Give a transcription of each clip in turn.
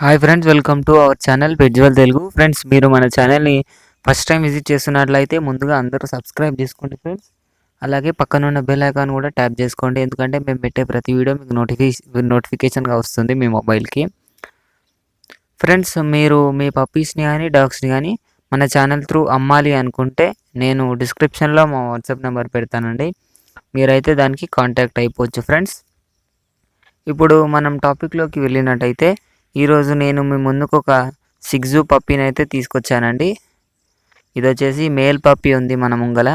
Hi friends, welcome to our channel పెట్జ్వల్ Telugu. Friends, మీరు మన ఛానల్ని ఫస్ట్ టైం విజిట్ చేస్తున్నట్లయితే ముందుగా అందరూ సబ్స్క్రైబ్ చేసుకోండి ఫ్రెండ్స్. అలాగే పక్కనున్న బెల్ ఐకాన్ కూడా ట్యాప్ చేసుకోండి, ఎందుకంటే మేము పెట్టే ప్రతి వీడియో మీకు నోటిఫికేషన్గా వస్తుంది మీ మొబైల్కి. ఫ్రెండ్స్, మీరు మీ పప్పీస్ని కానీ డాగ్స్ని కానీ మన ఛానల్ త్రూ అమ్మాలి అనుకుంటే నేను డిస్క్రిప్షన్లో మా వాట్సాప్ నెంబర్ పెడతానండి, మీరైతే దానికి కాంటాక్ట్ అయిపోవచ్చు. ఫ్రెండ్స్, ఇప్పుడు మనం టాపిక్లోకి వెళ్ళినట్టయితే ఈరోజు నేను మీ ముందుకు ఒక సిగ్జు పప్పీని అయితే తీసుకొచ్చానండి. ఇది వచ్చేసి మేల్ పప్పీ ఉంది మన ముంగల.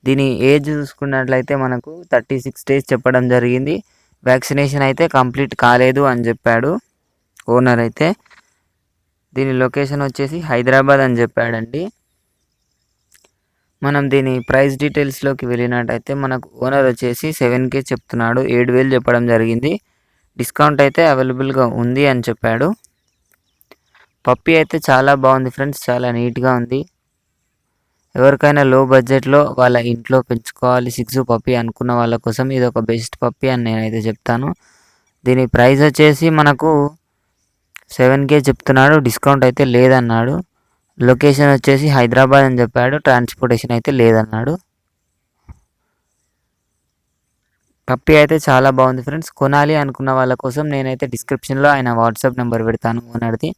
దీని ఏజ్ చూసుకున్నట్లయితే మనకు 36 days చెప్పడం జరిగింది. వ్యాక్సినేషన్ అయితే కంప్లీట్ కాలేదు అని చెప్పాడు ఓనర్ అయితే. దీని లొకేషన్ వచ్చేసి హైదరాబాద్ అని చెప్పాడండి. మనం దీని ప్రైస్ డీటెయిల్స్లోకి వెళ్ళినట్టయితే మనకు ఓనర్ వచ్చేసి 7K చెప్తున్నాడు, 7,000 చెప్పడం జరిగింది. డిస్కౌంట్ అయితే అవైలబుల్గా ఉంది అని చెప్పాడు. పప్పీ అయితే చాలా బాగుంది ఫ్రెండ్స్, చాలా నీట్గా ఉంది. ఎవరికైనా లో బడ్జెట్లో వాళ్ళ ఇంట్లో పెంచుకోవాలి సిగ్జు పప్పీ అనుకున్న వాళ్ళ కోసం ఇది ఒక బెస్ట్ పప్పీ అని నేనైతే చెప్తాను. దీని ప్రైస్ వచ్చేసి మనకు 7K చెప్తున్నాడు, డిస్కౌంట్ అయితే లేదన్నాడు. లొకేషన్ వచ్చేసి హైదరాబాద్ అని చెప్పాడు, ట్రాన్స్పోర్టేషన్ అయితే లేదన్నాడు. పప్పీ అయితే చాలా బాగుంది ఫ్రెండ్స్. కొనాలి అనుకున్న వాళ్ళ కోసం నేనైతే డిస్క్రిప్షన్లో ఆయన వాట్సాప్ నెంబర్ పెడతాను ఓనర్ది.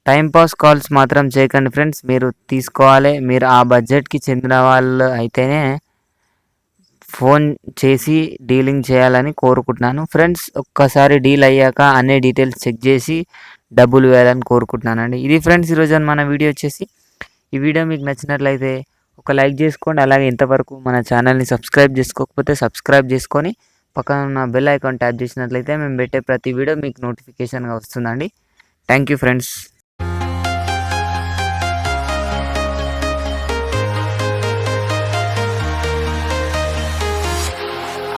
టైంపాస్ కాల్స్ మాత్రం చేయకండి ఫ్రెండ్స్, మీరు తీసుకోవాలి. మీరు ఆ బడ్జెట్కి చెందిన వాళ్ళు అయితేనే ఫోన్ చేసి డీలింగ్ చేయాలని కోరుకుంటున్నాను. ఫ్రెండ్స్, ఒక్కసారి డీల్ అయ్యాక అన్ని డీటెయిల్స్ చెక్ చేసి డబ్బులు వేయాలని కోరుకుంటున్నానండి. ఇది ఫ్రెండ్స్ ఈరోజు మన వీడియో వచ్చేసి. ఈ వీడియో మీకు నచ్చినట్లయితే ఒక లైక్ చేసుకోండి. అలాగే ఇంతవరకు మన ఛానల్ని సబ్స్క్రైబ్ చేసుకోకపోతే సబ్స్క్రైబ్ చేసుకొని పక్కన ఉన్న బెల్ ఐకాన్ ట్యాప్ చేసినట్లయితే మేము పెట్టే ప్రతి వీడియో మీకు నోటిఫికేషన్గా వస్తుందండి. Thank you friends.